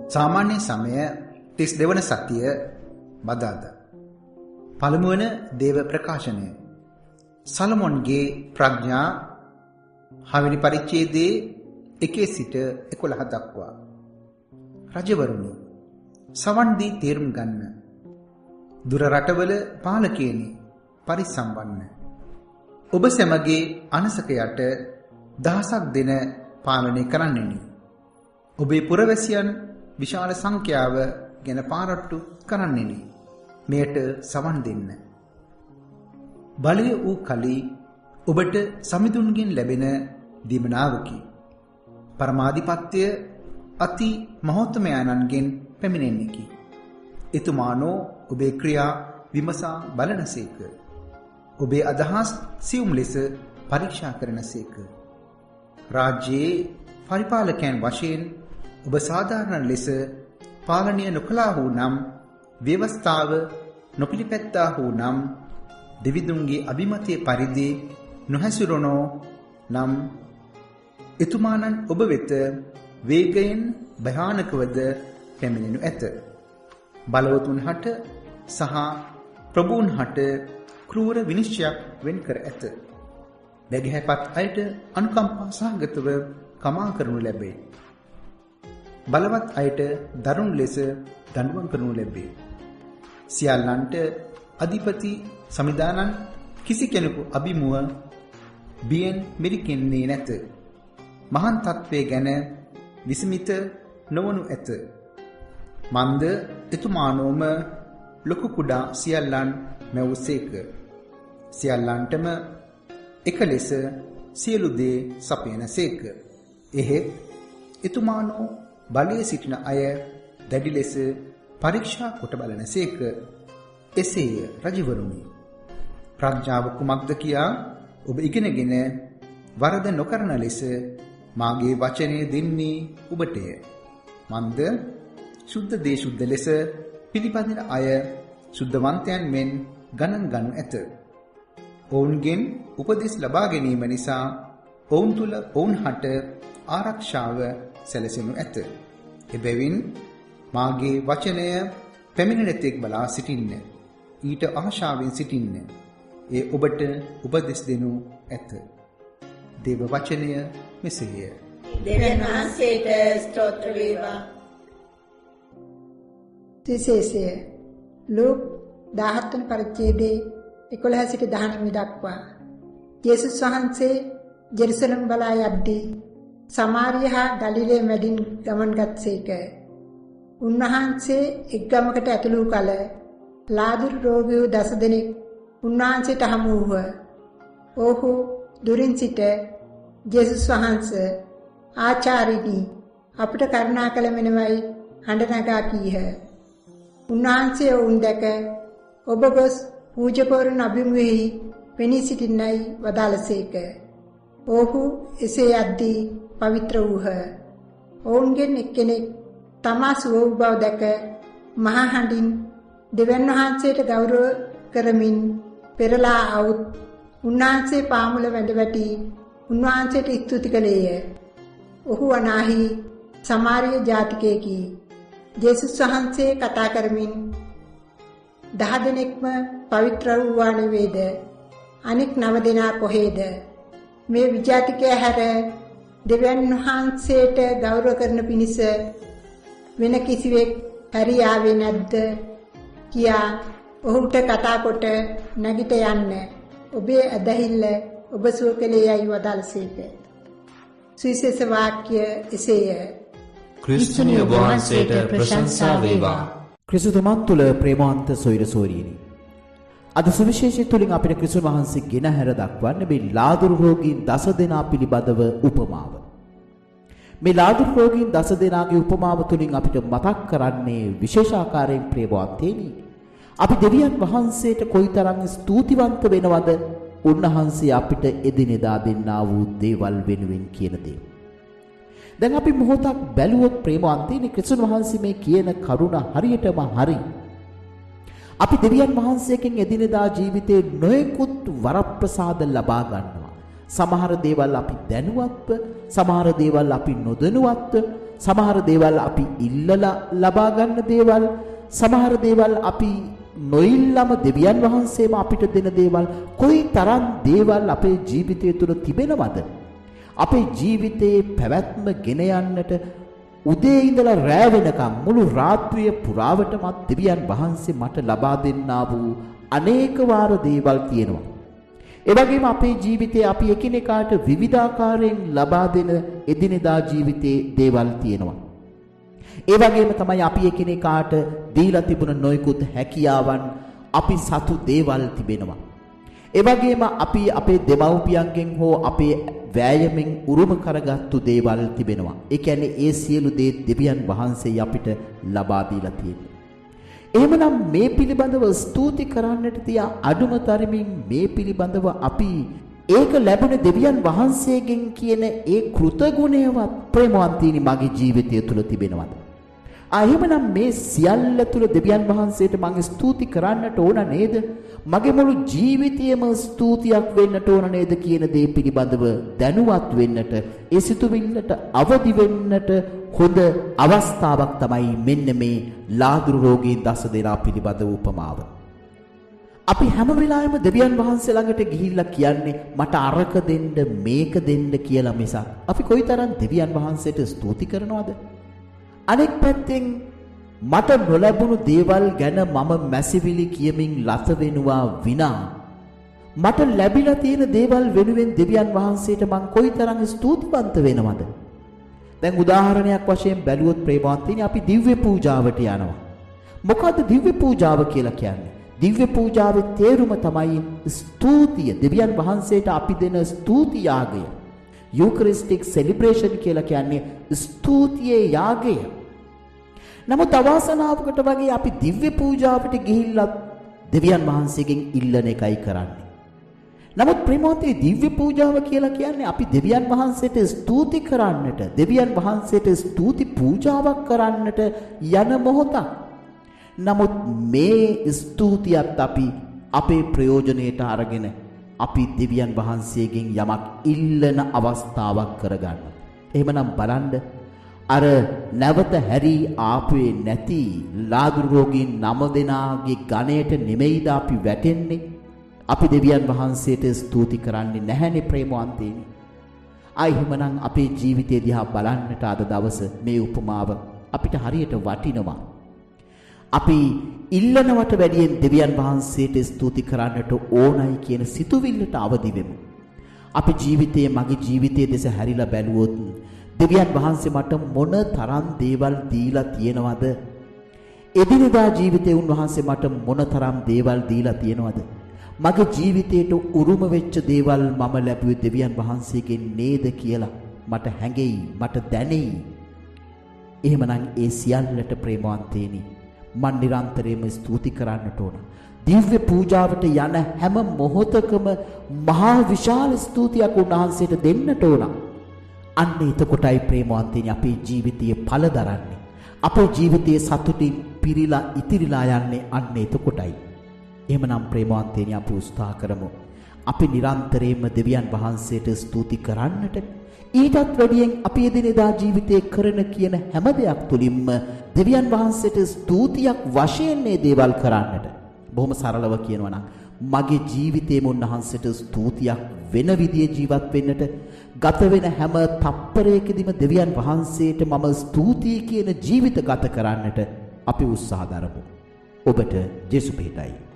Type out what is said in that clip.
සාමාන්‍ය සමය 32 වන සතිය බදාදා. පළමු වන දේව ප්‍රකාශනය. සලමොන්ගේ ප්‍රඥා හවෙනි පරිච්ඡේදයේ 1 සිට 11 දක්වා. රජවරුනි, සවන් දී තේරුම් ගන්න. දුර රටවල පාලකයනි, පරිස්සම් වන්න. ඔබ සැමගේ අනසකයට දහසක් දෙන පාලනය කරන්නෙනි. ඔබේ පුරවැසියන් විශාල සංඛ්‍යාව ගැන පාරට්ටු කරන්නෙනි. මෙයට සවන් දෙන්න. බලය වූ කලී ඔබට සමිඳුන්ගෙන් ලැබෙන දීමනාවකි. පරමාධිපත්‍ය අති මහෝත්තමයන්ගෙන් පැමිණෙන්නේකි. එතුමානෝ ඔබේ ක්‍රියා විමසා බලනසේක. ඔබේ අදහස් සියුම් ලෙස පරීක්ෂා කරනසේක. රාජ්‍යයේ පරිපාලකයන් වශයෙන් ඔබ සාධාරණ ලෙස පාලනය නොකළා වූ නම්, ව්‍යවස්ථාව නොපිළිපැත්තා වූ නම්, දෙවිඳුන්ගේ අභිමතයේ පරිදි නොහැසිරුණෝ නම්, එතුමානන් ඔබ වෙත වේගයෙන් භයානකවද පැමිණෙනු ඇත. බලවතුන් හට සහ ප්‍රභූන් හට ක්‍රූර විනිශ්චයක් වෙන් කර ඇත. බැගෑපත් අයට අනුකම්පා සහගතව කමා කරනු ලැබේ. බලවත් අයට දරුණු ලෙස දඬුවම් කරනු ලැබේ. සියල්ලන්ට අධිපති සමිදානන් කිසි කෙනෙකු අභිමුව බියෙන් මිරිකෙන්නේ නැත. මහන් තත්වයේ ගැන විස්මිත නොවනු ඇත. මන්ද එතුමානෝම ලොකු කුඩා සියල්ලන් මැවුසේක. සියල්ලන්ටම එක ලෙස සියලු දේ සපයනසේක. එහෙත් එතුමානෝ බලයේ සිටින අය දැඩි ලෙස පරීක්ෂා කොට බලනසේක. එසේය රජවරුනි. ප්‍රඥාව කුමක්ද කියා ඔබ ඉගෙනගෙන වරද නොකරන ලෙස මාගේ වචනය දෙන්නේ ඔබටය. මන්ද සුද්ධ දේ සුද්ධ ලෙස පිළිපදින අය සුද්ධවන්තයන් මෙන් ගණන් ගනු ඇත. ඔවුන්ගෙන් උපදෙස් ලබා ගැනීම නිසා ඔවුන් තුල ඔවුන් හට ආරක්ෂාව සැලසෙනු ඇත. එබැවින් මාගේ වචනය පැමිණෙන තෙක් බලා සිටින්න. ඊට ආශාවෙන් සිටින්න. ඒ ඔබට උපදෙස් දෙනු ඇත. දේව වචනය මෙසේය. දෙවියන් වහන්සේට ස්තෝත්‍ර වේවා. තිසේසය ලූක් 17 වන පරිච්ඡේදයේ 11 සිට 19 දක්වා. යේසුස් වහන්සේ ජෙරුසලම් බලා යද්දී සමාරිය හා ගලිලේ මැදින් ගමන් ගත්සේක. උන්වහන්සේ එක් ගමකට ඇතුළු කල ලාදුරු රෝගියෝ 10 දෙනෙක් උන්වහන්සේට හමු වූහ. ඔහු දුරින් සිට යේසුස් වහන්සේ ආචාර්යනි අපට කරුණා කළ මෙනවයි හඬ නගා කීහ. උන්වහන්සේ ඔවුන් දැක ඔබ ගොස් පූජකවරුන් අභිමුඛෙහි පෙනී සිටින්නයි වදාළසේක. ඔහු එසේ යද්දී පවිත්‍ර වූහ. ඔවුන්ගෙන් එක්කෙනෙක් තමා සුව වූ බව දැක මහා හඬින් දෙවියන් වහන්සේට ගෞරව කරමින් පෙරලා අවුත් උන්වහන්සේ පාමුල වැඳ වැටි උන්වහන්සේට ස්තුති කළේය. ඔහු අනාහි සමාරිය ජාතිකයෙකි. යේසුස් වහන්සේ කතා කරමින් 10 දෙනෙක්ම පවිත්‍ර වූවා නෙවේද? අනෙක් 9 දෙනා කොහේද? මේ විජාතිකයා හැර දෙවියන් වහන්සේට ගෞරව කරන පිණිස වෙන කිසිවෙක් හැරී ආවේ නැද්ද කියා ඔහුට කතා කොට නැගිට යන්න ඔබේ ඇදහිල්ල ඔබ සුව කළේ යයි වදාළසේක. සුවිශේෂ වාක්‍ය එසේය. ක්‍රිස්තුනිය වහන්සේට ප්‍රශංසා වේවා. ක්‍රිස්තුතුමන් තුළ ප්‍රේමවන්ත සොයුර සොයුරියනි. අද සුවිශේෂය තුලින් අපිට ක්‍රිස්තුන් වහන්සේ ගෙන හැර දක්වන්නේ මේ ලාදුරු රෝගීන් 10 දෙනා පිළිබඳව උපමාව. මේ ලාදුරු රෝගීන් 10 දෙනාගේ උපමාව තුලින් අපිට මතක් කරන්නේ විශේෂාකාරයෙන් ප්‍රේමවන්තේනි. අපි දෙවියන් වහන්සේට කොයිතරම් ස්තුතිවන්ත වෙනවද උන්වහන්සේ අපිට එදිනෙදා දෙන්නා වූ දේවල් වෙනුවෙන් කියන දේ. දැන් අපි මොහොතක් බැලුවොත් ප්‍රේමවන්තේනි ක්‍රිස්තුන් වහන්සේ මේ කියන කරුණ හරියටම හරි. අපි දෙවියන් වහන්සේගෙන් එදිනෙදා ජීවිතේ නොයෙකුත් වරප්‍රසාද ලබා ගන්නවා. සමහර දේවල් අපි දැනුවත්ව, සමහර දේවල් අපි නොදැනුවත්ව, සමහර දේවල් අපි ඉල්ලලා ලබා ගන්න දේවල්, සමහර දේවල් අපි නොඉල්ලම දෙවියන් වහන්සේම අපිට දෙන දේවල්, කොයි තරම් දේවල් අපේ ජීවිතය තුළ තිබෙනවද? අපේ ජීවිතයේ පැවැත්ම ගෙන යන්නට උදේ ඉඳලා රෑ වෙනකම් මුළු රාත්‍රිය පුරාවටම දෙවියන් වහන්සේ මට ලබා දෙන්නා වූ අනේක වාර දේවල් තියෙනවා. ඒ වගේම අපේ ජීවිතයේ අපි එකිනෙකාට විවිධාකාරයෙන් ලබා දෙන එදිනෙදා ජීවිතයේ දේවල් තියෙනවා. ඒ වගේම තමයි අපි එකිනෙකාට දීලා තිබුණ නොයෙකුත් හැකියාවන්, අපි සතු දේවල් තිබෙනවා. ඒ වගේම අපි අපේ දෙමව්පියන්ගෙන් හෝ අපේ වෑයමෙන් උරුම කරගත්තු දේවල් තිබෙනවා. ඒ කියන්නේ ඒ සියලු දේ දෙවියන් වහන්සේ අපිට ලබා දීලා තියෙනවා. එහෙමනම් මේ පිළිබඳව ස්තුති කරන්නට තියා අඩුම තරමින් මේ පිළිබඳව අපි ඒක ලැබුණ දෙවියන් වහන්සේගෙන් කියන ඒ කෘතගුණයවත් ප්‍රේමවන්තීනි මගේ ජීවිතය තුළ තිබෙනවද? එහෙමනම් මේ සියල්ල තුළ දෙවියන් වහන්සේට මම ස්තුති කරන්නට ඕන නේද? මගේ මුළු ජීවිතයම ස්තුතියක් වෙන්නට ඕන නේද කියන දේ පිළිබඳව දැනුවත් වෙන්නට, ඒ සිතුවිල්ලට අවදි වෙන්නට හොඳ අවස්ථාවක් තමයි මෙන්න මේ ලාදුරු රෝගී 10 දෙනා පිළිබඳව උපමාව. අපි හැම වෙලාවෙම දෙවියන් වහන්සේ ළඟට ගිහිල්ලා කියන්නේ මට අරක දෙන්න මේක දෙන්න කියලා මිසක් අපි කොයිතරම් දෙවියන් වහන්සේට ස්තුති කරනවද? අනෙක් පැත්තෙන් මට නොලැබුණු දේවල් ගැන මම මැසිවිලි කියමින් ලත වෙනවා විනා මට ලැබිලා තියෙන දේවල් වෙනුවෙන් දෙවියන් වහන්සේට මං කොයිතරම් ස්තුතිවන්ත වෙනවද? දැන් උදාහරණයක් වශයෙන් බැලුවොත් ප්‍රේමවන්තයිනි අපි දිව්‍ය පූජාවට යනවා. මොකද්ද දිව්‍ය පූජාව කියලා කියන්නේ? දිව්‍ය පූජාවේ තේරුම තමයි ස්තුතිය. දෙවියන් වහන්සේට අපි දෙන ස්තුති යාගය. යූකරිස්ටික් සෙලිබ්‍රේෂන් කියලා කියන්නේ ස්තුතියේ යාගය. නමුත් අවාසනාවකට වගේ අපි දිව්‍ය පූජාවට ගිහිල්ලා දෙවියන් වහන්සේගෙන් ඉල්ලන එකයි කරන්නේ. නමුත් ප්‍රේමවන්තේ දිව්‍ය පූජාව කියලා කියන්නේ අපි දෙවියන් වහන්සේට ස්තුති කරන්නට, දෙවියන් වහන්සේට ස්තුති පූජාවක් කරන්නට යන මොහොතක්. නමුත් මේ ස්තුතියත් අපි අපේ ප්‍රයෝජනයට අරගෙන අපි දෙවියන් වහන්සේගෙන් යමක් ඉල්ලන අවස්ථාවක් කරගන්න. එහෙමනම් බලන්න අර නැවත හැරී ආපුවේ නැති ලාදුරු රෝගීන් 9 දෙනාගේ ගණයට නෙමෙයිද අපි වැටෙන්නේ? අපි දෙවියන් වහන්සේට ස්තුති කරන්නේ නැහැනේ ප්‍රේමවන්තයනි. එහෙමනම් අපේ ජීවිතය දිහා බලන්නට අද දවස මේ උපමාව අපිට හරියට වටිනවා. අපි ඉල්ලනවට වැඩියෙන් දෙවියන් වහන්සේට ස්තුති කරන්නට ඕනයි කියන සිතුවිල්ලට අවදි වෙමු. අපි ජීවිතයේ මගේ ජීවිතයේ දෙස හැරිලා බැලුවොත් දෙවියන් වහන්සේ මට මොන තරම් දේවල් දීලා තියෙනවද? එදිනෙදා ජීවිතේ උන්වහන්සේ මට මොන තරම් දේවල් දීලා තියෙනවද? මගේ ජීවිතයට උරුම වෙච්ච දේවල් මම ලැබුවේ දෙවියන් වහන්සේගෙන් නේද කියලා මට හැඟෙයි, මට දැනෙයි. එහෙමනම් ඒ සියල්ලට ප්‍රේමවන්තේනි මන් නිරන්තරයෙන්ම ස්තුති කරන්නට ඕන. දිව්‍ය පූජාවට යන හැම මොහොතකම මහා විශාල ස්තුතියක් උන්වහන්සේට දෙන්නට ඕන. අන්න එතකොටයි ප්‍රේමවන්තයනි අපේ ජීවිතයේ ඵල දරන්නේ. අපේ ජීවිතයේ සතුටින් පිරීලා ඉතිරිලා යන්නේ අන්න එතකොටයි. එහෙමනම් ප්‍රේමවන්තයනි අපි උත්සාහ කරමු. අපි නිරන්තරයෙන්ම දෙවියන් වහන්සේට ස්තුති කරන්නට. ඊටත් වැඩියෙන් අපි එදිනෙදා ජීවිතයේ කරන කියන හැම දෙයක් තුලින්ම දෙවියන් වහන්සේට ස්තුතියක් වශයෙන් මේ දේවල් කරන්නට. බොහොම සරලව කියනවා නම් මගේ ජීවිතේම උන්වහන්සේට ස්තුතියක් වෙන විදිහේ ජීවත් වෙන්නට, ගත වෙන හැම තප්පරයකදීම දෙවියන් වහන්සේට මම ස්තුතියි කියන ජීවිත ගත කරන්නට අපි උත්සාහ දරමු. ඔබට ජේසු පිහිටයි.